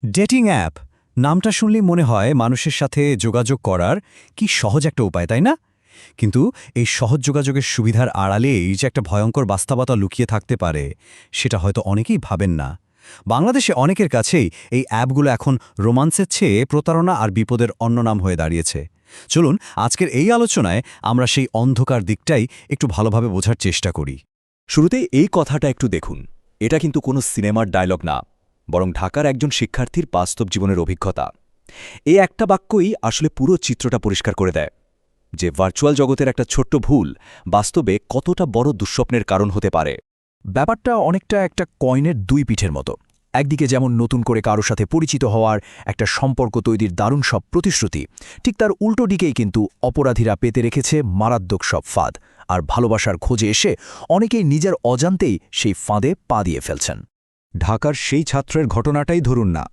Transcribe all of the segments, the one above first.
Dating app নামটা শুনলেই মনে হয় মানুষের সাথে যোগাযোগ করার কি সহজ একটা উপায়, তাই না? কিন্তু এই সহজ যোগাযোগের সুবিধার আড়ালে এই যে একটা ভয়ঙ্কর বাস্তবতা লুকিয়ে থাকতে পারে, সেটা হয়তো অনেকেই ভাবেন না। বাংলাদেশে অনেকের কাছেই এই অ্যাপগুলো এখন রোমান্সের চেয়ে প্রতারণা আর বিপদের অন্য নাম হয়ে দাঁড়িয়েছে। চলুন আজকের এই আলোচনায় আমরা সেই অন্ধকার দিকটাই একটু ভালোভাবে বোঝার চেষ্টা করি। শুরুতেই এই কথাটা একটু দেখুন। এটা কিন্তু কোনো সিনেমার ডায়লগ না, বরং ঢাকার একজন শিক্ষার্থীর বাস্তব জীবনের অভিজ্ঞতা। এই একটা বাক্যই আসলে পুরো চিত্রটা পরিষ্কার করে দেয় যে ভার্চুয়াল জগতের একটা ছোট্ট ভুল বাস্তবে কতটা বড় দুঃস্বপ্নের কারণ হতে পারে। ব্যাপারটা অনেকটা একটা কয়েনের দুই পিঠের মতো। একদিকে যেমন নতুন করে কারো সাথে পরিচিত হওয়ার একটা সম্পর্ক তৈরির দারুণ সব প্রতিশ্রুতি, ঠিক তার উল্টো দিকেই কিন্তু অপরাধীরা পেতে রেখেছে মারাত্মক সব ফাঁদ। আর ভালোবাসার খোঁজে এসে অনেকেই নিজের অজান্তেই সেই ফাঁদে পা দিয়ে ফেলছেন। ঢাকার সেই ছাত্রের ঘটনাটাই ধরুন না।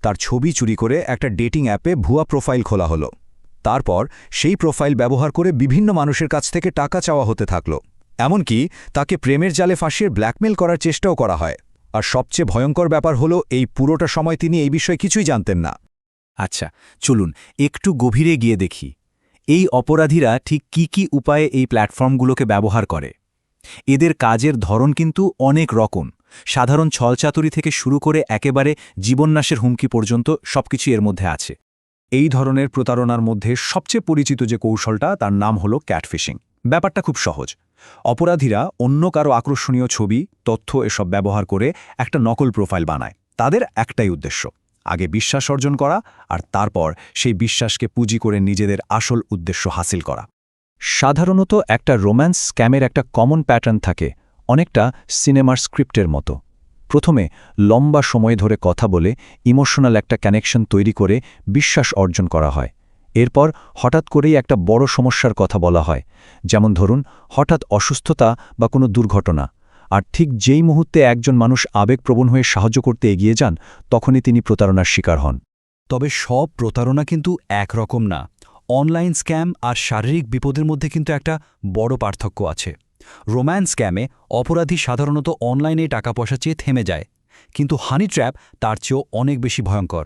তার ছবি চুরি করে একটা ডেটিং অ্যাপে ভুয়া প্রোফাইল খোলা হলো। তারপর সেই প্রোফাইল ব্যবহার করে বিভিন্ন মানুষের কাছ থেকে টাকা চাওয়া হতে থাকল। এমনকি তাকে প্রেমের জালে ফাঁসিয়ে ব্ল্যাকমেল করার চেষ্টাও করা হয়। আর সবচেয়ে ভয়ঙ্কর ব্যাপার হলো এই পুরোটা সময় তিনি এই বিষয়ে কিছুই জানতেন না। আচ্ছা, চলুন একটু গভীরে গিয়ে দেখি এই অপরাধীরা ঠিক কি উপায়ে এই প্ল্যাটফর্মগুলোকে ব্যবহার করে। এদের কাজের ধরন কিন্তু অনেক রকম। সাধারণ ছলচাতুরি থেকে শুরু করে একেবারে জীবননাশের হুমকি পর্যন্ত সবকিছু এর মধ্যে আছে। এই ধরনের প্রতারণার মধ্যে সবচেয়ে পরিচিত যে কৌশলটা, তার নাম হলো ক্যাটফিশিং। ব্যাপারটা খুব সহজ। অপরাধীরা অন্য কারো আকর্ষণীয় ছবি, তথ্য এসব ব্যবহার করে একটা নকল প্রোফাইল বানায়। তাদের একটাই উদ্দেশ্য, আগে বিশ্বাস অর্জন করা আর তারপর সেই বিশ্বাসকে পুঁজি করে নিজেদের আসল উদ্দেশ্য হাসিল করা। সাধারণত একটা রোম্যান্স স্ক্যামের একটা কমন প্যাটার্ন থাকে, অনেকটা সিনেমার স্ক্রিপ্টের মতো। প্রথমে লম্বা সময় ধরে কথা বলে ইমোশনাল একটা কানেকশন তৈরি করে বিশ্বাস অর্জন করা হয়। এরপর হঠাৎ করেই একটা বড় সমস্যার কথা বলা হয়, যেমন ধরুন হঠাৎ অসুস্থতা বা কোনো দুর্ঘটনা। আর ঠিক যেই মুহূর্তে একজন মানুষ আবেগপ্রবণ হয়ে সাহায্য করতে এগিয়ে যান, তখনই তিনি প্রতারণার শিকার হন। তবে সব প্রতারণা কিন্তু একরকম না। অনলাইন স্ক্যাম আর শারীরিক বিপদের মধ্যে কিন্তু একটা বড় পার্থক্য আছে। রোম্যান্স স্ক্যামে অপরাধী সাধারণত অনলাইনে টাকা পয়সা চেয়ে থেমে যায়, কিন্তু হানি ট্র্যাপ তার চেয়েও অনেক বেশি ভয়ঙ্কর।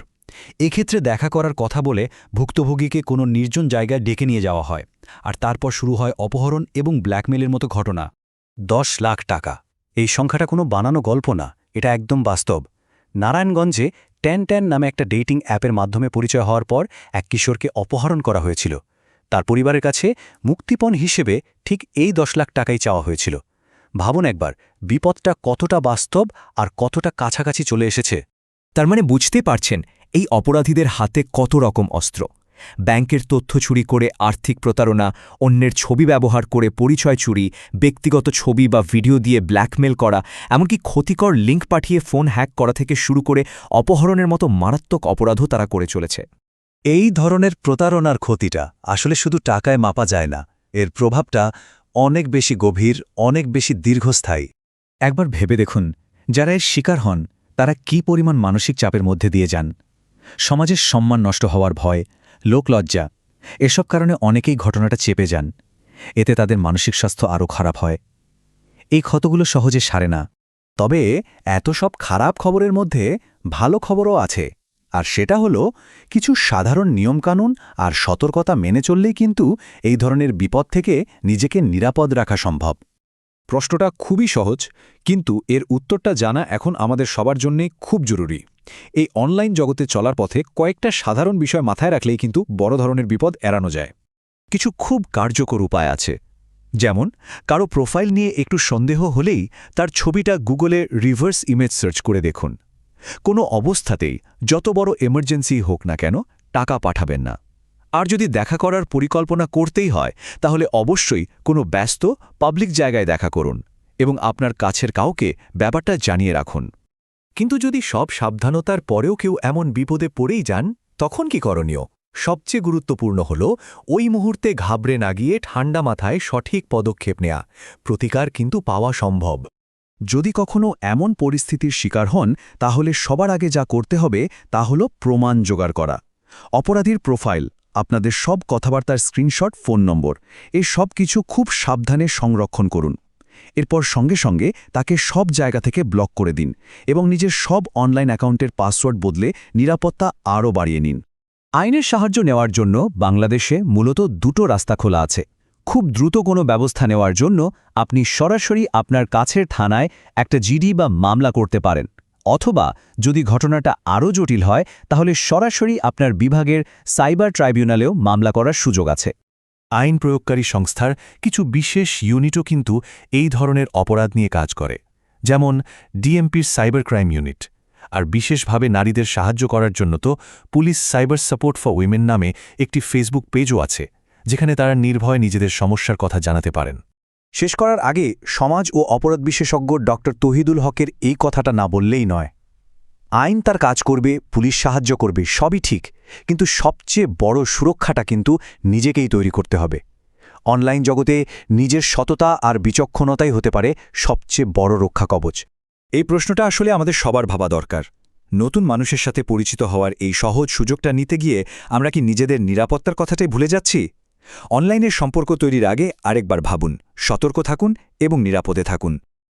এক্ষেত্রে দেখা করার কথা বলে ভুক্তভোগীকে কোনো নির্জন জায়গায় ডেকে নিয়ে যাওয়া হয়, আর তারপর শুরু হয় অপহরণ এবং ব্ল্যাকমেলের মতো ঘটনা। 10 লাখ টাকা, এই সংখ্যাটা কোনো বানানো গল্প না, এটা একদম বাস্তব। নারায়ণগঞ্জে ট্যান নামে একটা ডেটিং অ্যাপের মাধ্যমে পরিচয় হওয়ার পর এক কিশোরকে অপহরণ করা হয়েছিল। তার পরিবারের কাছে মুক্তিপণ হিসেবে ঠিক এই 10 লাখ টাকাই চাওয়া হয়েছিল। ভাবুন একবার, বিপদটা কতটা বাস্তব আর কতটা কাছাকাছি চলে এসেছে। তার মানে বুঝতে পারছেন এই অপরাধীদের হাতে কত রকম অস্ত্র। ব্যাংকের তথ্য চুরি করে আর্থিক প্রতারণা, অন্যের ছবি ব্যবহার করে পরিচয় চুরি, ব্যক্তিগত ছবি বা ভিডিও দিয়ে ব্ল্যাকমেল করা, এমনকি ক্ষতিকর লিঙ্ক পাঠিয়ে ফোন হ্যাক করা থেকে শুরু করে অপহরণের মতো মারাত্মক অপরাধও তারা করে চলেছে। এই ধরনের প্রতারণার ক্ষতিটা আসলে শুধু টাকায় মাপা যায় না, এর প্রভাবটা অনেক বেশি গভীর, অনেক বেশি দীর্ঘস্থায়ী। একবার ভেবে দেখুন, যারা এর শিকার হন তারা কি পরিমাণ মানসিক চাপের মধ্যে দিয়ে যান। সমাজের সম্মান নষ্ট হওয়ার ভয়, লোকলজ্জা, এসব কারণে অনেকেই ঘটনাটা চেপে যান। এতে তাদের মানসিক স্বাস্থ্য আরও খারাপ হয়। এই ক্ষতগুলো সহজে সারে না। তবে এত সব খারাপ খবরের মধ্যে ভালো খবরও আছে, আর সেটা হলো কিছু সাধারণ নিয়মকানুন আর সতর্কতা মেনে চললেই কিন্তু এই ধরনের বিপদ থেকে নিজেকে নিরাপদ রাখা সম্ভব। প্রশ্নটা খুবই সহজ, কিন্তু এর উত্তরটা জানা এখন আমাদের সবার জন্যে খুব জরুরি। এই অনলাইন জগতে চলার পথে কয়েকটা সাধারণ বিষয় মাথায় রাখলেই কিন্তু বড় ধরনের বিপদ এড়ানো যায়। কিছু খুব কার্যকর উপায় আছে, যেমন কারো প্রোফাইল নিয়ে একটু সন্দেহ হলেই তার ছবিটা গুগলে রিভার্স ইমেজ সার্চ করে দেখুন। কোনো অবস্থাতেই যত বড় এমার্জেন্সি হোক না কেন টাকা পাঠাবেন না। আর যদি দেখা করার পরিকল্পনা করতেই হয়, তাহলে অবশ্যই কোনো ব্যস্ত পাবলিক জায়গায় দেখা করুন এবং আপনার কাছের কাউকে ব্যাপারটা জানিয়ে রাখুন। কিন্তু যদি সব সাবধানতার পরেও কেউ এমন বিপদে পড়েই যান, তখন কি করণীয়? সবচেয়ে গুরুত্বপূর্ণ হল ওই মুহূর্তে ঘাবড়ে না গিয়ে ঠান্ডা মাথায় সঠিক পদক্ষেপ নেয়া। প্রতিকার কিন্তু পাওয়া সম্ভব। যদি কখনো এমন পরিস্থিতির শিকার হন, তাহলে সবার আগে যা করতে হবে তা হল প্রমাণ জোগাড় করা। অপরাধীর প্রোফাইল, আপনাদের সব কথাবার্তার স্ক্রিনশট, ফোন নম্বর, এই সব কিছু খুব সাবধানে সংরক্ষণ করুন। এরপর সঙ্গে সঙ্গে তাকে সব জায়গা থেকে ব্লক করে দিন এবং নিজের সব অনলাইন অ্যাকাউন্টের পাসওয়ার্ড বদলে নিরাপত্তা আরও বাড়িয়ে নিন। আইনের সাহায্য নেওয়ার জন্য বাংলাদেশে মূলত দুটো রাস্তা খোলা আছে। খুব দ্রুত কোনো ব্যবস্থা নেওয়ার জন্য আপনি সরাসরি আপনার কাছের থানায় একটা জিডি বা মামলা করতে পারেন, অথবা যদি ঘটনাটা আরও জটিল হয় তাহলে সরাসরি আপনার বিভাগের সাইবার ট্রাইব্যুনালেও মামলা করার সুযোগ আছে। আইন প্রয়োগকারী সংস্থার কিছু বিশেষ ইউনিটও কিন্তু এই ধরনের অপরাধ নিয়ে কাজ করে, যেমন ডিএমপির সাইবার ক্রাইম ইউনিট। আর বিশেষভাবে নারীদের সাহায্য করার জন্য তো police cyber support for women নামে একটি ফেসবুক পেজও আছে, যেখানে তারা নির্ভয়ে নিজেদের সমস্যার কথা জানাতে পারেন। শেষ করার আগে সমাজ ও অপরাধ বিশেষজ্ঞ ডক্টর তহিদুল হকের এই কথাটা না বললেই নয়। আইন তার কাজ করবে, পুলিশ সাহায্য করবে, সবই ঠিক, কিন্তু সবচেয়ে বড় সুরক্ষাটা কিন্তু নিজেকেই তৈরি করতে হবে। অনলাইন জগতে নিজের সততা আর বিচক্ষণতাই হতে পারে সবচেয়ে বড় রক্ষা কবচ। এই প্রশ্নটা আসলে আমাদের সবার ভাবা দরকার। নতুন মানুষের সাথে পরিচিত হওয়ার এই সহজ সুযোগটা নিতে গিয়ে আমরা কি নিজেদের নিরাপত্তার কথাটাই ভুলে যাচ্ছি? অনলাইনের সম্পর্ক তৈরির আগে আরেকবার ভাবুন, সতর্ক থাকুন এবং নিরাপদে থাকুন।